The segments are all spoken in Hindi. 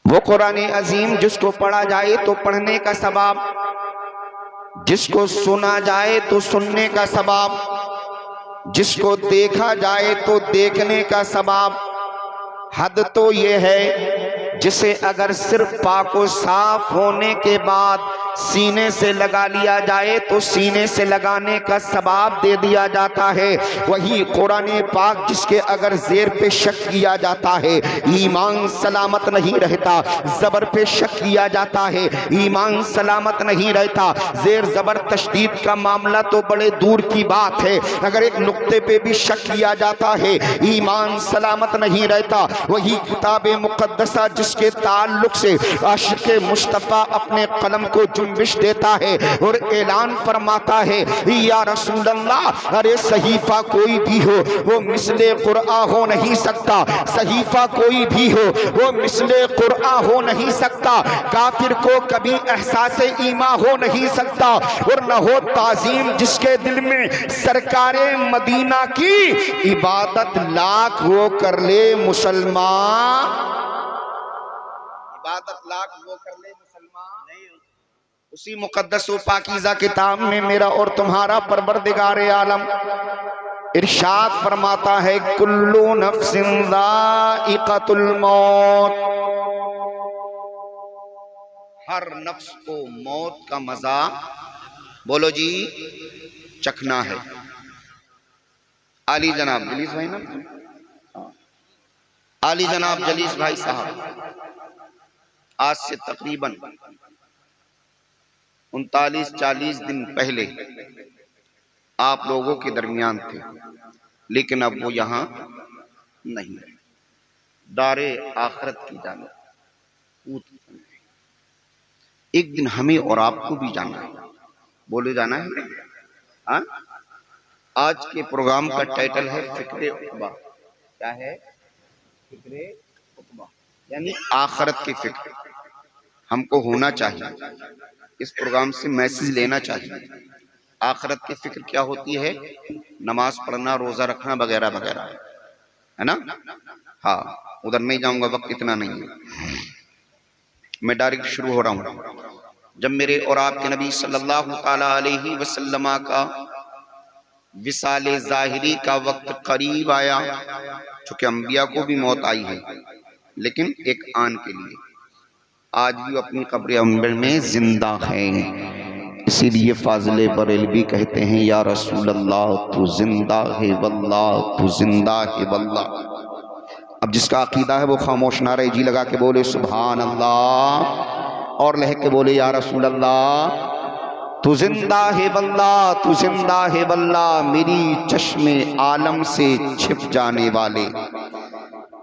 वो कुरान अजीम जिसको पढ़ा जाए तो पढ़ने का सवाब, जिसको सुना जाए तो सुनने का सवाब, जिसको देखा जाए तो देखने का सवाब। हद तो ये है जिसे अगर सिर्फ पाको साफ होने के बाद सीने से लगा लिया जाए तो सीने से लगाने का सवाब दे दिया जाता है। वही कुरान पाक जिसके अगर जेर पे शक किया जाता है ईमान सलामत नहीं रहता, जबर पे शक किया जाता है ईमान सलामत नहीं रहता। जेर जबर तशदीद का मामला तो बड़े दूर की बात है, अगर एक नुक्ते पे भी शक किया जाता है ईमान सलामत नहीं रहता। वही किताब मुकद्दसा जिसके ताल्लुक से आशिक़ मुस्तफ़ा अपने कलम को जुम्बिश देता है और ऐलान फरमाता है या रसूल अल्लाह, अरे सहीफा कोई भी हो वो मिसले कुरआन हो नहीं सकता, सहीफा कोई भी हो वो मिसले कुरआन हो नहीं सकता। काफिर को कभी एहसास ईमा हो नहीं सकता और न हो ताजीम जिसके दिल में सरकारे मदीना की इबादत लाख वो कर ले मुसलमान, इबादत लाख वो कर ले मुसलमान नहीं। उसी मुकद्दस व पाकीज़ा किताब में मेरा और तुम्हारा परवरदिगार आलम इरशाद फरमाता है कुल्लू नफ्सिन ज़ाइक़तुल मौत, हर नफ्स को मौत का मजा बोलो जी चखना है। आली जनाब जलीस भाई ना, आली जनाब जलीस भाई साहब आज से तकरीबन 39-40 दिन पहले आप लोगों के दरमियान थे, लेकिन अब वो यहाँ नहीं है। दारे आखिरत की जानिब एक दिन हमें और आपको भी जाना है। बोले जाना है। हाँ, आज के प्रोग्राम का टाइटल है फिक्रे उक़बा। क्या है? फिक्रे उक़बा यानी आखिरत की फिक्र हमको होना चाहिए। इस प्रोग्राम से मैसेज लेना चाहिए। आखिरत की फिक्र क्या होती है? नमाज पढ़ना, रोजा रखना वगैरह वगैरह, है ना। हाँ, उधर नहीं जाऊंगा, वक्त इतना नहीं है। मैं डायरेक्ट शुरू हो रहा हूँ। जब मेरे और आपके नबी सल्लल्लाहु ताला अलैहि वसल्लम का विसाले ज़ाहिरी का वक्त करीब आया, चूँकि अंबिया को भी मौत आई है लेकिन एक आन के लिए, आज भी अपनी कब्र अंबर में जिंदा हैं। इसीलिए फाजिले बरेलवी कहते हैं या रसूल अल्लाह तू जिंदा है वल्लाह, तू जिंदा है वल्लाह। अब जिसका अकीदा है वो खामोश नारे जी लगा के बोले सुभान अल्लाह, और लह के बोले या रसूल अल्लाह तू जिंदा है वल्लाह, तू जिंदा है वल्लाह। मेरी चश्मे आलम से छिप जाने वाले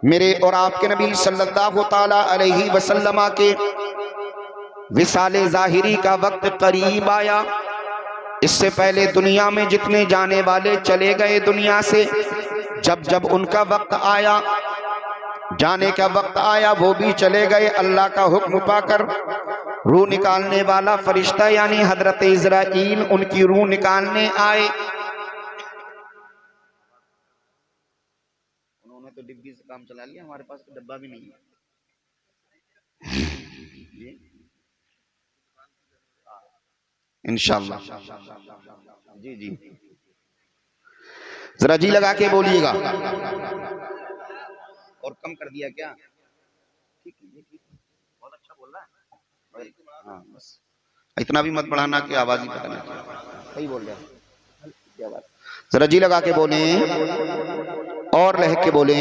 मेरे और आपके नबी सल्लल्लाहु ताला अलैहि वसल्लम के विसाले ज़ाहिरी का वक्त करीब आया। इससे पहले दुनिया में जितने जाने वाले चले गए दुनिया से, जब जब उनका वक्त आया, जाने का वक्त आया, वो भी चले गए। अल्लाह का हुक्म पाकर रूह निकालने वाला फरिश्ता यानी हजरत इज़राइल उनकी रूह निकालने आए। उन्होंने तो डिब्बी से काम चला लिया, हमारे पास तो डब्बा भी नहीं है। इंशाअल्लाह जी जी, जरा जी लगा के बोलिएगा। और कम कर दिया क्या? ठीक है, बहुत अच्छा बोल रहा है। हाँ बस इतना भी मत बढ़ाना कि आवाज ही पता नहीं। सही बोल रहा है, क्या बात। जरा जी लगा के बोले और लह के बोले,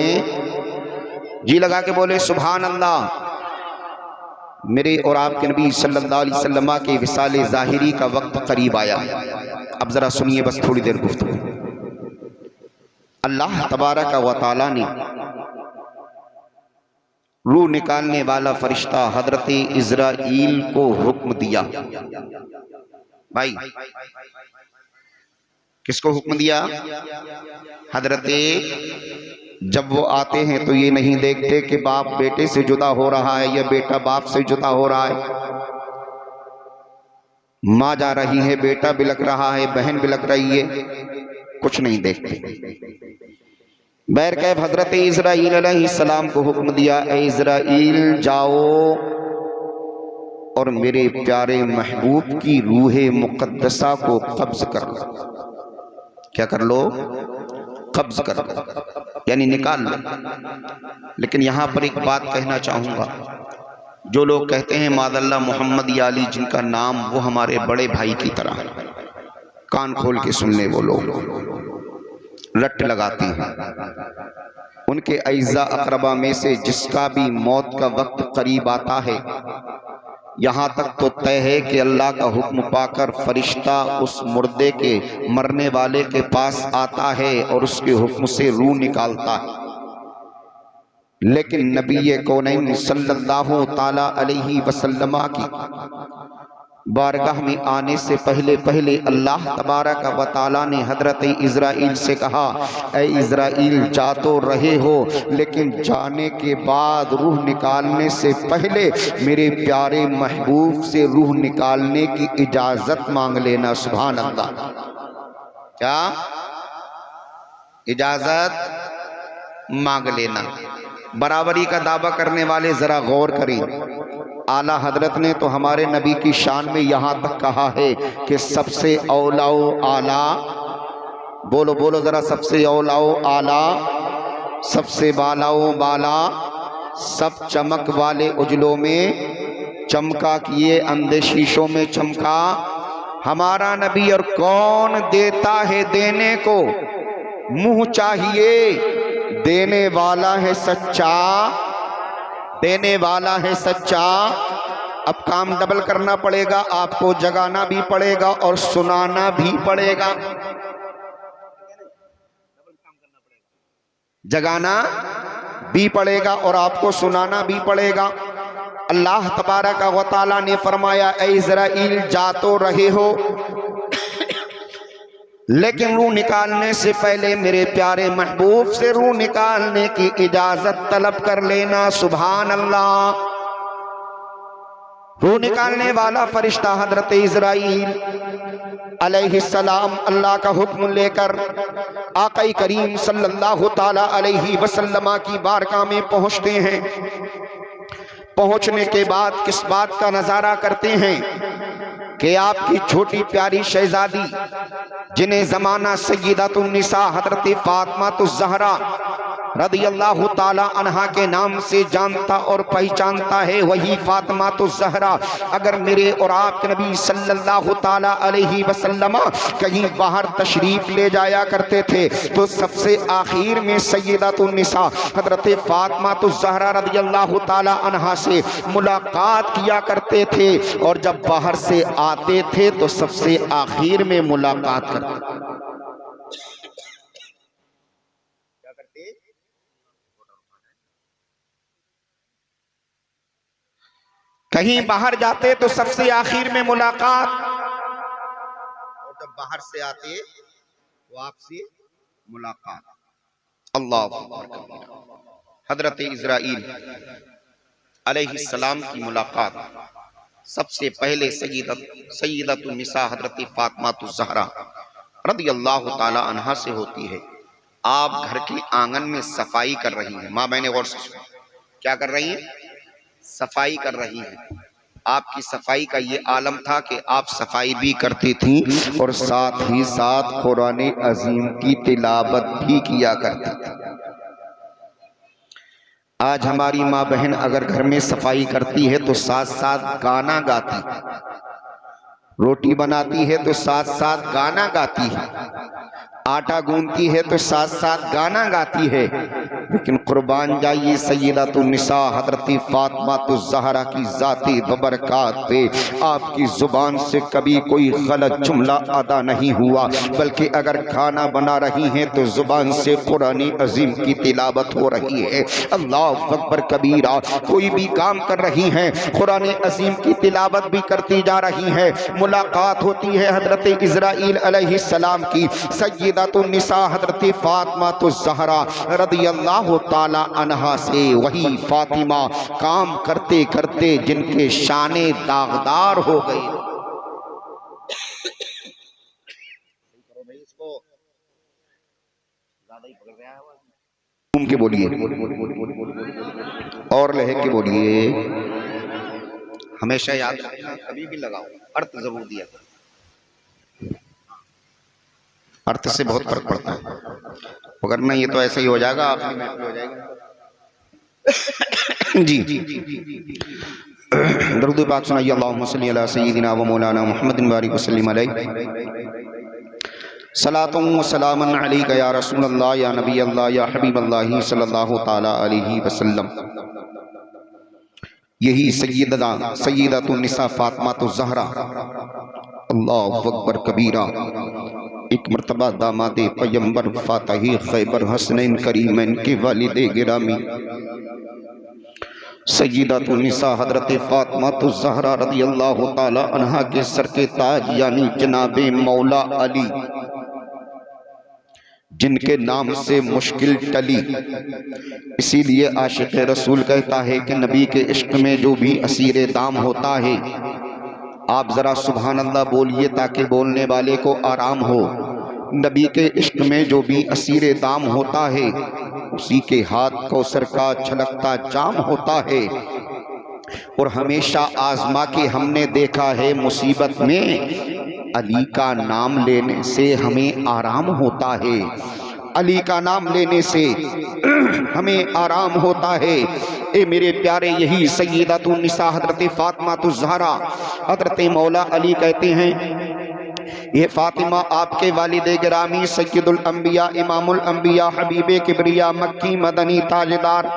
जी लगा के बोले सुभान अल्लाह। मेरे और आपके नबी सल्लल्लाहु अलैहि वसल्लम के विसाले ज़ाहिरी का वक्त करीब आया। अब जरा सुनिए बस थोड़ी देर गुफ्तगू। अल्लाह तबारक व तआला ने रूह निकालने वाला फरिश्ता हजरत इज़राइल को हुक्म दिया। भाई किसको हुक्म दिया? हजरत, जब वो आते हैं तो ये नहीं देखते कि बाप बेटे से जुदा हो रहा है या बेटा बाप से जुदा हो रहा है। माँ जा रही है, बेटा बिलक रहा है, बहन बिलक रही है, कुछ नहीं देखते। बैरकैफ हजरत इज़राइल अलैहिस्सलाम को हुक्म दिया, ए इज़राइल जाओ और मेरे प्यारे महबूब की रूहे मुक़द्दसा को कब्ज कर लो। क्या कर लो? कब्ज कर लो, यानी निकाल लो। लेकिन यहां पर एक बात कहना चाहूंगा, जो लोग कहते हैं मादल्ला मोहम्मद या अली जिनका नाम, वो हमारे बड़े भाई की तरह है, कान खोल के सुन ले, वो लोग रट लगाती हैं। उनके अइज़ा अक़रबा में से जिसका भी मौत का वक्त करीब आता है, यहाँ तक तो तय है कि अल्लाह का हुक्म पाकर फरिश्ता उस मुर्दे के, मरने वाले के पास आता है और उसके हुक्म से रूह निकालता है। लेकिन नबी कौनैन सल्लल्लाहु ताला अलैहि वसल्लम की बारगाह में आने से पहले पहले अल्लाह तबारक व तआला ने हजरत इज़राइल से कहा, ऐ इज़राइल जा तो रहे हो, लेकिन जाने के बाद रूह निकालने से पहले मेरे प्यारे महबूब से रूह निकालने की इजाजत मांग लेना। सुभान अल्लाह। क्या इजाजत मांग लेना? बराबरी का दावा करने वाले जरा गौर करें। आला हजरत ने तो हमारे नबी की शान में यहां तक कहा है कि सबसे औलाओ आला, बोलो बोलो जरा, सबसे औलाओ आला, सबसे बालाओ बाला, सब चमक वाले उजलों में चमका, किए अंधे शीशों में चमका हमारा नबी। और कौन देता है देने को, मुंह चाहिए, देने वाला है सच्चा, देने वाला है सच्चा। अब काम डबल करना पड़ेगा, आपको जगाना भी पड़ेगा और सुनाना भी पड़ेगा। जगाना भी पड़ेगा और आपको सुनाना भी पड़ेगा। अल्लाह तबारक व तआला ने फरमाया, ऐ इज़राइल जा तो रहे हो, लेकिन रूह निकालने से पहले मेरे प्यारे महबूब से रूह निकालने की इजाजत तलब कर लेना। सुभान अल्लाह। रूह निकालने वाला फरिश्ता हजरत इज़राइल अलैहिस्सलाम अल्लाह का हुक्म लेकर आक़ा करीम सल्लल्लाहु ताला अलैहि वसल्लम की बारगाह में पहुंचते हैं। पहुंचने के बाद किस बात का नजारा करते हैं कि आपकी छोटी प्यारी शहजादी, जिन्हें जमाना सय्यदतुन निसा हजरत फातिमातुज़ ज़हरा रदियल्लाहु ताला अन्हा के नाम से जानता और पहचानता है, वही फातिमातुज़ ज़हरा अगर मेरे और आपके नबी सल्लल्लाहु ताला अलैहि वसल्लम कहीं बाहर तशरीफ ले जाया करते थे तो सबसे आखिर में सय्यदतुन निसा हजरत फातिमातुज़ ज़हरा रदियल्लाहु ताला अन्हा से मुलाकात किया करते थे, और जब बाहर से आते थे तो सबसे आखिर में मुलाकात करते। क्या करते? कहीं बाहर जाते तो सबसे आखिर में मुलाकात, और जब बाहर से आते तो आपसे मुलाकात। अल्लाह। हजरत इज़राइल अलैहिस्सलाम की मुलाकात सबसे पहले सय्यदतुन निसा हजरत फातिमातुज़ ज़हरा रदियल्लाहु ताला अन्हा से होती है। आप घर के आंगन में सफाई कर रही हैं। माँ बहने गौर से सुनो, क्या कर रही हैं? सफाई कर रही हैं। आपकी सफाई का ये आलम था कि आप सफाई भी करती थी और साथ ही साथ कुरान अजीम की तिलावत भी किया करती थी। आज हमारी माँ बहन अगर घर में सफाई करती है तो साथ साथ गाना गाती, रोटी बनाती है तो साथ साथ गाना गाती है, आटा गूंथती है तो साथ साथ गाना गाती है। लेकिन कुर्बान जाइए सय्यदतुन निसा हजरत फातिमातुज़ ज़हरा की ज़ाती बबरकात पे आपकी जुबान से कभी कोई गलत जुमला अदा नहीं हुआ, बल्कि अगर खाना बना रही हैं तो जुबान से कुरान अजीम की तिलावत हो रही है। अल्लाह अकबर कबीरा। कोई भी काम कर रही हैं, कुरान अजीम की तिलावत भी करती जा रही हैं। मुलाकात होती है हजरत इज़राइल अलैहिस्सलाम की सय्यदतुन निसा हजरत फातिमातुज़ ज़हरा रदियल्लाहु ताला अन्हा से। वही फातिमा काम करते करते जिनके शाने दागदार हो गए। इसको ज्यादा ही पकड़ रहा है। घूम के बोलिए और लहक के बोलिए। हमेशा याद रखना, कभी भी लगाओ अर्थ जरूर दिया, अर्थ से बहुत फर्क पड़ता है। वरना ये तो ऐसा ही हो जाएगा, आपकी महफिल हो जाएगी। जी दरूद पाक सुनाइए। अल्लाहुम्मा सल्ली अला सय्यिदिना व मौलाना मुहम्मदिन बारिक वसल्लिम अलैहि। सलातुन व सलामुन अलैका या रसूल अल्लाह या नबी अल्लाह या हबीब अल्लाह सल्लल्लाहु ताला अलैहि वसल्लम। यही सय्यदतुन निसा फातिमा ज़हरा अल्लाहु अकबर कबीरा एक मर्तबा दामादे पैगंबर फातही खैबर हसनैन करीमैन के वालिदे गिरामी सय्यदतुन निसा हजरत फातिमा ज़हरा रज़ियल्लाहु ताला अन्हा के सर के ताज यानी जनाबे मौला अली, जिनके नाम से मुश्किल टली। इसीलिए आशिक़ रसूल कहता है कि नबी के इश्क में जो भी असीर दाम होता है, आप ज़रा सुभान अल्लाह बोलिए ताकि बोलने वाले को आराम हो। नबी के इश्क में जो भी असीर दाम होता है, उसी के हाथ कौसर का छलकता जाम होता है। और हमेशा आजमा के हमने देखा है मुसीबत में अली का नाम लेने से हमें आराम होता है, अली का नाम लेने से हमें आराम होता है। ए मेरे प्यारे, यही सय्यदतुन निसा हजरत फातिमा ज़हरा हजरत मौला अली कहते हैं, ये फातिमा आपके वालिदे गिरामी सय्यदुल अंबिया इमामुल अंबिया हबीबे किबरिया मक्की मदनी ताजदार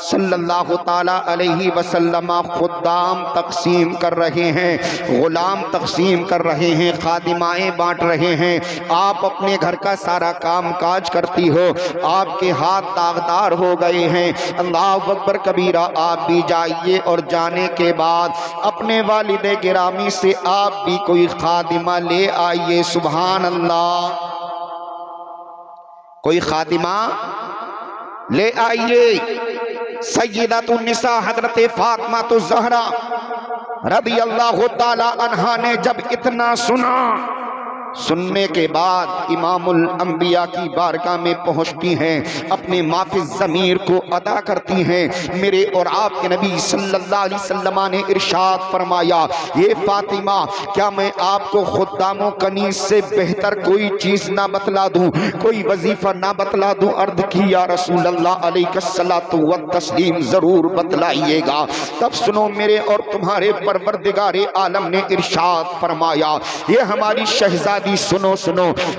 सल्लल्लाहु ताला अलैहि वसल्लम खुद्दाम तकसीम कर रहे हैं, गुलाम तकसीम कर रहे हैं, खादिमाएं बांट रहे हैं। आप अपने घर का सारा काम काज करती हो, आपके हाथ दागदार हो गए हैं। अल्लाहु अकबर कबीरा। आप भी जाइए और जाने के बाद अपने वालिदे गिरामी से आप भी कोई खादिमा ले आइए। सुभान अल्लाह, कोई खादिमा ले आइए। सय्यदतुन निसा हजरत फातिमा ज़हरा रज़ियल्लाहु ताला अन्हा ने जब इतना सुनने के बाद इमामुल अंबिया की बारगाह में पहुंचती हैं, अपने माफिज ज़मीर को अदा करती हैं। मेरे और आपके नबी सल्लल्लाहु अलैहि वसल्लम ने इरशाद फरमाया, ये फातिमा, क्या मैं आपको खुद्दामों कनीज से बेहतर कोई चीज़ ना बतला दूं, कोई वजीफा ना बतला दूं? अर्द की या रसूल अल्लाह अलैहिस्सलातु व तस्लीम, ज़रूर बतलाइएगा। तब सुनो, मेरे और तुम्हारे परवरदिगारे आलम ने इरशाद फरमाया, ये हमारी शहजादी सुनो।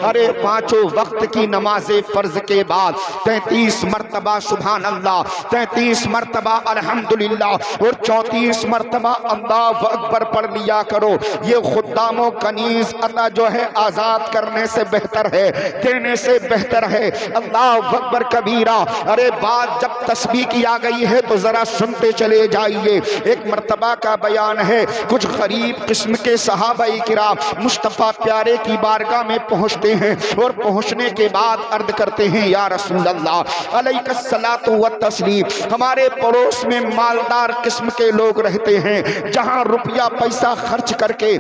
अरे पांचों वक्त की नमाज़े फर्ज के बाद 33 मरतबा सुभान अल्लाह, 33 मरतबा अल्हम्दुलिल्लाह और 34 मरतबा अल्लाहु अकबर पढ़ लिया करो। ये खुद्दामों कनीज अता जो है आज़ाद करने से बेहतर है, देने से बेहतर है। अल्लाहु अकबर कबीरा। अरे बात जब तस्बीह की आ गई है तो ज़रा सुनते चले जाइए। एक मरतबा का बयान है, कुछ गरीब किस्म के सहाबाई किराम मुस्तफ़ा प्यारे की बारगाह में पहुंचते हैं और पहुंचने के बाद अर्ज करते हैं, या रसूल अल्लाह अलैहिस्सलातु व तस्लीम, हमारे पड़ोस में मालदार किस्म के लोग रहते हैं, जहां रुपया पैसा खर्च करके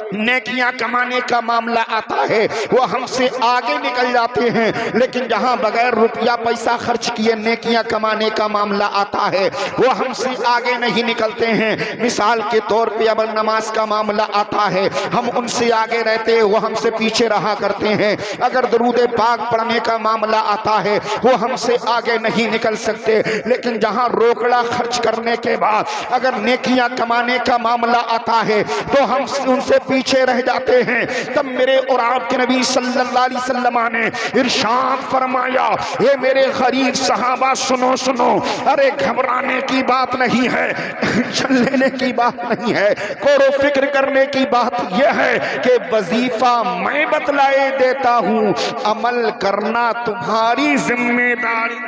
नेकियां कमाने का मामला आता है वो हमसे आगे निकल जाते हैं, लेकिन जहां बगैर रुपया पैसा खर्च किए नेकियां कमाने का मामला आता है वो हमसे आगे नहीं निकलते हैं। मिसाल के तौर पे अब नमाज का मामला आता है, हम उनसे आगे रहते हैं, वो हमसे पीछे रहा करते हैं। अगर दरूद पाक पढ़ने का मामला आता है वो हमसे आगे नहीं निकल सकते, लेकिन जहां रोकड़ा खर्च करने के बाद अगर नेकियां कमाने का मामला आता है तो हम उनसे पीछे रह जाते हैं। तब मेरे और आपके नबी सल्लल्लाहु अलैहि वसल्लम ने इरशाद फरमाया, ये मेरे गरीब सहाबा सुनो सुनो, अरे घबराने की बात नहीं है, टेंशन लेने की बात नहीं है, गौर फिक्र करने की बात यह है कि वजीफा मैं बतलाए देता हूं, अमल करना तुम्हारी जिम्मेदारी।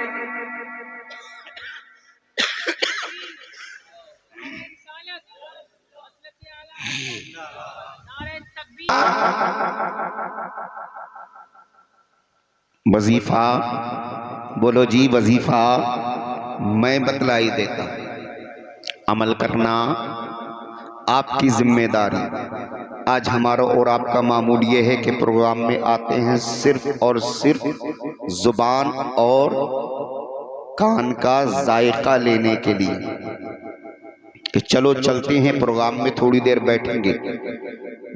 वजीफा बोलो जी, वजीफा मैं बतलाई देता, अमल करना आपकी जिम्मेदारी। आज हमारा और आपका मामूल ये है कि प्रोग्राम में आते हैं सिर्फ और सिर्फ जुबान और कान का जायका लेने के लिए कि चलो चलते हैं प्रोग्राम में, थोड़ी देर बैठेंगे,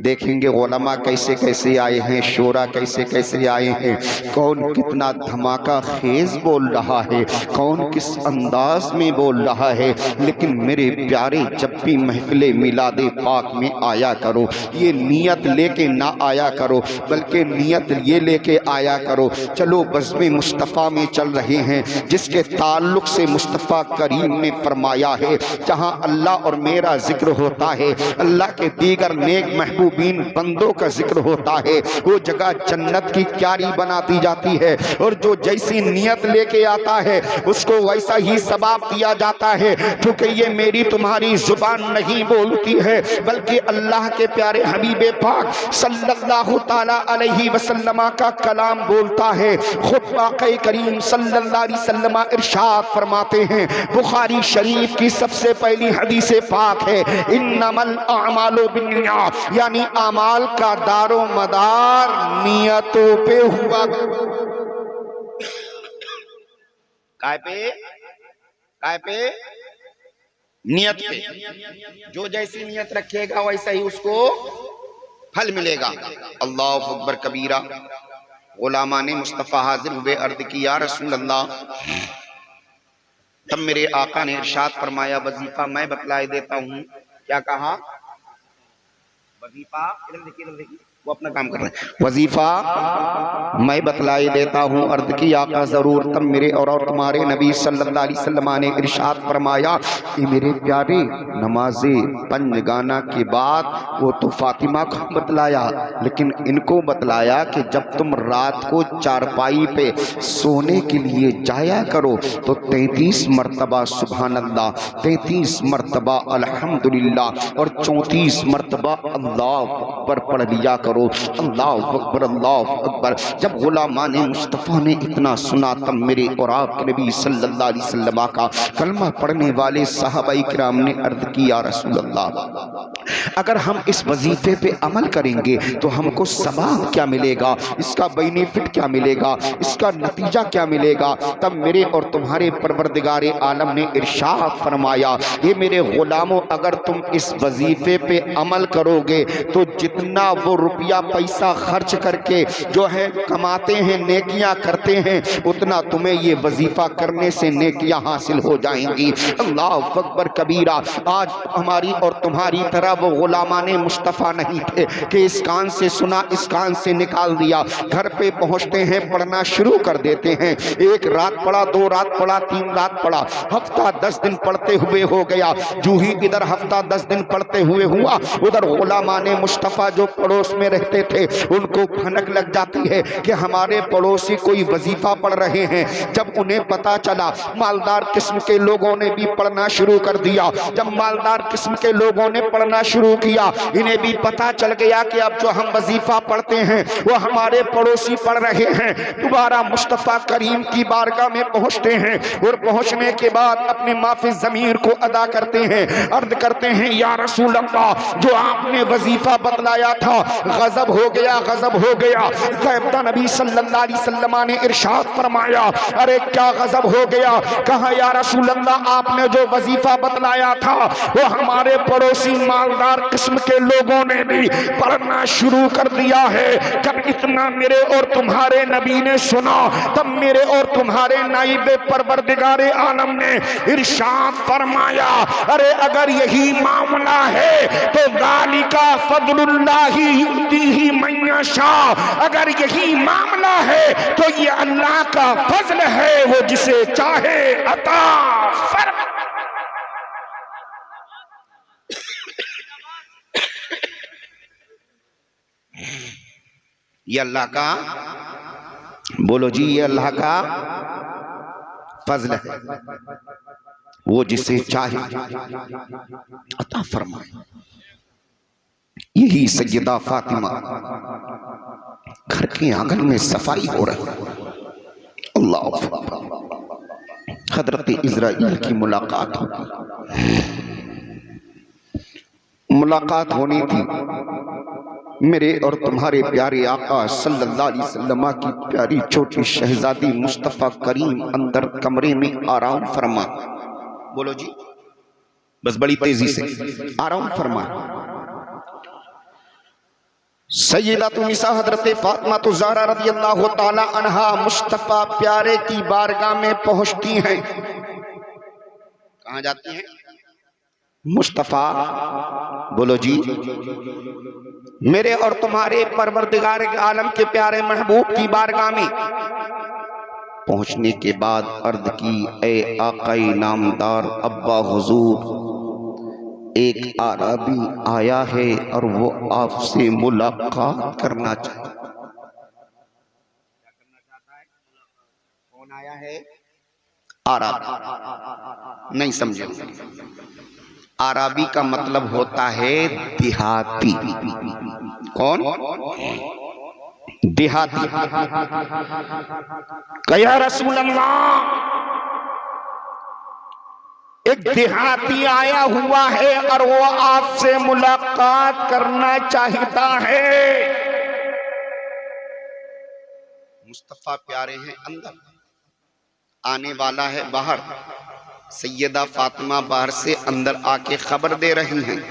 देखेंगे उलमा कैसे कैसे आए हैं, शोरा कैसे कैसे आए हैं, कौन कितना धमाका खेज बोल रहा है, कौन किस अंदाज में बोल रहा है। लेकिन मेरे प्यारे, जब भी महफिले मिलादे पाक में आया करो, ये नियत लेके ना आया करो, बल्कि नियत ये लेके आया करो, चलो बज़्म मुस्तफ़ा में चल रहे हैं, जिसके ताल्लुक से मुस्तफ़ा करीम ने फरमाया है, जहाँ अल्लाह और मेरा जिक्र होता है, अल्लाह के दीगर नेक महबूबीन बंदों का जिक्र होता है, वो जगह जन्नत की क्यारी बनाती जाती है। और जो जैसी नियत लेके आता है उसको वैसा ही सवाब दिया जाता है, क्योंकि ये मेरी तुम्हारी जुबान नहीं बोलती है, बल्कि अल्लाह के प्यारे हबीबे पाक सल्लल्लाहु ताला अलैहि वसल्लम का कलाम बोलता है। खुद आक़ा करीम सल्लल्लाहु अलैहि वसल्लम इरशाद फरमाते हैं, बुखारी शरीफ की सबसे पहली हदीस पाक है, इन्नमल अमालु बिन्नियात, यानी अमाल का दारो मदार नियतों पे हुआ। काय पे नियत पे। जो जैसी नियत रखेगा वैसा ही उसको फल मिलेगा। अल्लाहु अकबर कबीरा। गुलामा ने मुस्तफ़ा हाजिर हुए, अर्ज की या रसूल अल्लाह। तब मेरे आका ने इरशाद फरमाया, वजीफा मैं बतलाए देता हूँ। क्या कहा? वजीफा, इधर देखिए, वो अपना काम कर रहे हैं। वजीफा मैं बतलाई देता हूँ। अर्ज की आका जरूर। तब मेरे और तुम्हारे नबी सल्लल्लाहु अलैहि वसल्लम ने इरशाद फरमाया कि मेरे प्यारे, नमाज़े पंजगाना के बाद वो तो फातिमा को बतलाया, लेकिन इनको बतलाया कि जब तुम रात को चारपाई पे सोने के लिए जाया करो तो 33 मरतबा सुभान अल्लाह, 33 मरतबा अल्हम्दुलिल्लाह और 34 मरतबा अल्लाह अकबर पढ़ लिया करो। अल्लाह अकबर, अल्लाह अकबर। जब गुलामा ने मुस्तफ़ा ने इतना सुना, तब मेरे और आपके नबी सल्लल्लाहु अलैहि वसल्लम का कलमा पढ़ने वाले सहाबाई किराम ने अर्ज किया, रसूल अल्लाह, अगर हम इस वजीफे पे अमल करेंगे तो हमको सवाब क्या मिलेगा, इसका बेनिफिट क्या मिलेगा, इसका नतीजा क्या मिलेगा। तब मेरे और तुम्हारे परवरदिगारे आलम ने इरशाद फरमाया, ये मेरे गुलामों, अगर तुम इस वजीफे पे अमल करोगे तो जितना वो रुपया पैसा खर्च करके जो है कमाते हैं, नेकियां करते हैं, उतना तुम्हें ये वजीफा करने से नेकियां हासिल हो जाएंगी। अल्लाह अकबर कबीरा। आज हमारी और तुम्हारी तरह वो गुलामाने मुस्तफ़ा नहीं थे कि इस कान से सुना इस कान से निकाल दिया। घर पे पहुंचते हैं, पढ़ना शुरू कर देते हैं। एक रात पढ़ा, 2 रात पढ़ा, 3 रात पढ़ा, हफ्ता 10 दिन पढ़ते हुए हो गया। जू ही इधर हफ्ता 10 दिन पढ़ते हुए हुआ, उधर गुलामाने मुस्तफ़ा जो पड़ोस में रहते थे उनको भनक लग जाती है कि हमारे पड़ोसी कोई वजीफा पढ़ रहे हैं। जब उन्हें पता चला, मालदार किस्म के लोगों ने भी पढ़ना शुरू कर दिया। जब मालदार किस्म के लोगों ने पढ़ना शुरू किया, इन्हें भी पता चल गया कि अब जो हम वजीफा पढ़ते हैं वो हमारे पड़ोसी पढ़ रहे हैं। दोबारा मुस्तफ़ा करीम की बारगाह में पहुंचते हैं और पहुंचने के बाद अपने माफी ज़मीर को अदा करते हैं, अर्ज करते हैं, या रसूल अल्लाह, जो आपने वजीफा बतलाया था गजब हो गया, गजब हो गया। नबी सल्लल्लाहु अलैहि वसल्लम ने इरशाद फरमाया, अरे क्या गजब हो गया? कहा, या रसूल अल्लाह, आपने जो वजीफा बतलाया था वो हमारे पड़ोसी मालदार किस्म के लोगों ने भी पढ़ना शुरू कर दिया है। जब इतना मेरे और तुम्हारे नबी ने सुना, तब मेरे और तुम्हारे नाइबे परवरदिगारे आलम ने इरशाद फरमाया, अरे अगर यही मामला है तो ज़ालिका फज़लुल्लाहि युतीही मन यशा। अगर यही मामला है तो ये अल्लाह का फजल है, वो जिसे चाहे अता फरमा। ये अल्लाह का, बोलो जी, ये अल्लाह का फजल है, वो जिसे चाहे अता फरमाए। यही सैयदा फातिमा, घर के आंगन में सफाई हो रही, अल्लाह, हजरत इज़राइल की मुलाकात होगी, मुलाकात होनी थी। मेरे और तुम्हारे प्यारे आका सल्लल्लाहु अलैहि वसल्लम की प्यारी छोटी शहजादी मुस्तफ़ा करीम अंदर कमरे में आराम फरमा। बोलो जी, बस बड़ी तेजी से आराम फरमा। सय्यदतु निसा हजरत फातिमा तो ज़हरा रज़ियल्लाहु ताला अन्हा मुस्तफ़ा प्यारे की बारगाह में पहुंचती हैं। कहाँ जाती हैं? मुस्तफ़ा, बोलो जी, मेरे और तुम्हारे परवरदिगार आलम के प्यारे महबूब की बारगाह में पहुंचने के बाद अर्ज की, ए आकाई नामदार अब्बा हुजूर, एक आराबी आया है और वो आपसे मुलाकात करना चाहता है। कौन आया है? आराबी। नहीं समझे? आराबी का मतलब होता है देहाती। कौन? देहाती। कया रसूल अल्लाह, एक देहाती आया हुआ है और वो आपसे मुलाकात करना चाहता है। मुस्तफा प्यारे हैं अंदर, आने वाला है बाहर। सैयदा फातिमा बाहर से अंदर आके खबर दे रही हैं।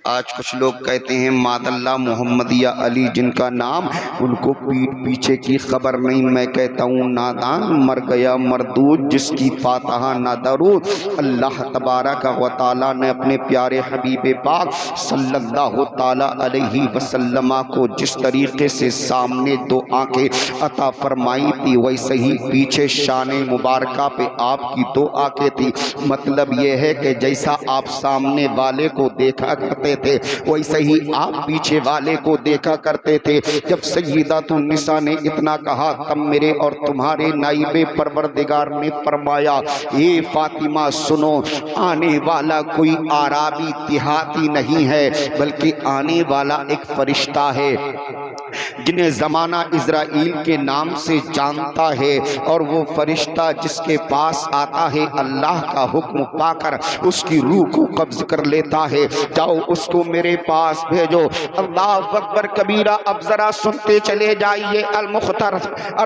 आज कुछ लोग कहते हैं मादल्ला मोहम्मद या अली जिनका नाम, उनको पीठ पीछे की खबर नहीं। मैं कहता हूँ नादान मर गया मरदूद जिसकी फातहा ना दरूद। अल्लाह तबारक व तआला ने अपने प्यारे हबीब पाक सल्लल्लाहु ताला अलैहि वसल्लम को जिस तरीके से सामने दो आंखें अता फरमाई थी, वैसे ही पीछे शाने मुबारका पे आपकी दो आंखें थी। मतलब यह है कि जैसा आप सामने वाले को देखा करते थे, वैसे ही आप पीछे वाले को देखा करते थे। जब सय्यदातुन निसा ने इतना कहा, तब मेरे और तुम्हारे नाइबे परवरदिगार ने फरमाया, ये फातिमा सुनो, आने वाला कोई आराबी देहाती नहीं है, बल्कि आने वाला एक फरिश्ता है जिन्हें ज़माना इज़राइल के नाम से जानता है। और वो फरिश्ता जिसके पास आता है, अल्लाह का हुक्म पाकर उसकी रूह को कब्ज कर लेता है। जाओ उसको मेरे पास भेजो। अल्लाह अकबर कबीरा। अब जरा सुनते चले जाइए। अल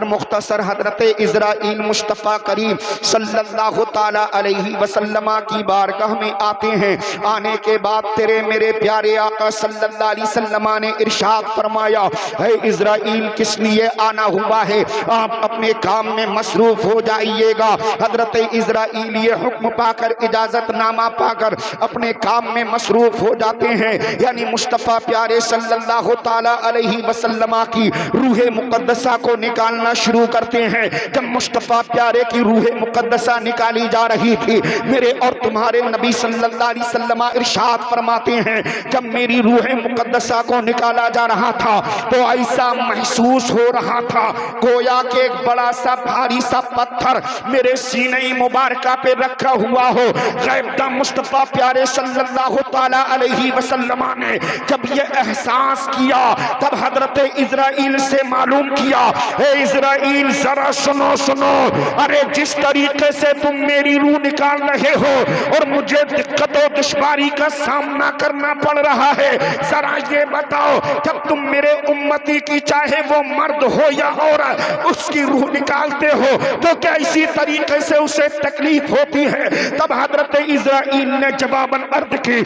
मुख्तसर हजरत इज़राइल मुस्तफ़ा करीम सल्लल्लाहु ताला अलैहि वसल्लम की बारगाह में आते हैं। आने के बाद तेरे मेरे प्यारे आका सल्लल्लाहु अलैहि वसल्लम ने इरशाद फरमाया, है इज़राइल किस लिए आना हुआ है? आप अपने काम में मसरूफ हो जाइएगा। हजरत इज़राइल ये हुक्म पाकर, इजाजतनामा पाकर अपने काम में मसरूफ हो जाते हैं। यानी मुस्तफ़ा प्यारे सल्लल्लाहु ताला अलैहि वसल्लम की रूह मुक़द्दसा को निकालना शुरू करते हैं। जब मुस्तफ़ा प्यारे की रूह मुक़द्दसा निकाली जा रही थी, मेरे और तुम्हारे नबी सल्लल्लाहु अलैहि वसल्लम इरशाद फरमाते हैं, जब मेरी रूह मुक़द्दसा को निकाला जा रहा था तो ऐसा महसूस हो रहा था गोया के एक बड़ा सा भारी सा पत्थर मेरे सीने मुबारका पे रखा हुआ हो। ग़ैब मुस्तफ़ा प्यारे सल्लल्लाहु ताला अलैहि वसल्लम ने जब ये एहसास किया, तब हजरत इज़राइल से मालूम किया, हे इज़राइल जरा सुनो सुनो, अरे जिस तरीके से तुम मेरी रूह निकाल रहे हो और मुझे दिक्कत और दुश्वारी का सामना करना पड़ रहा है, जरा ये बताओ, जब तुम मेरे उम्मती की चाहे वो मर्द हो या औरत उसकी रूह निकालते हो तो क्या इसी तरीके से उसे तकलीफ होती है? तब हजरत इज़राइल ने जवाबन अर्ज की,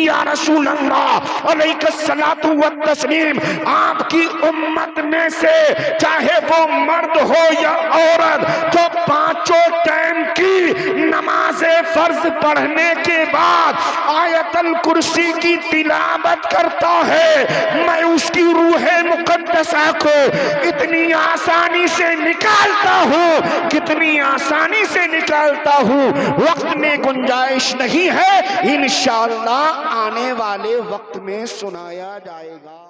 या रसूल अल्लाह अलैहिस्सलातु वत्तस्लीम, आपकी उम्मत में से चाहे वो मर्द हो या औरत जो पांचों टाइम की नमाज़े फर्ज पढ़ने के बाद आयतल कुर्सी की तिलावत करता है, मैं उसकी रूह मुक़द्दसा को इतनी आसानी से निकालता हूँ, कितनी आसानी से निकालता हूँ, वक्त में गुंजाइश नहीं है, इंशाअल्लाह आने वाले वक्त में सुनाया जाएगा।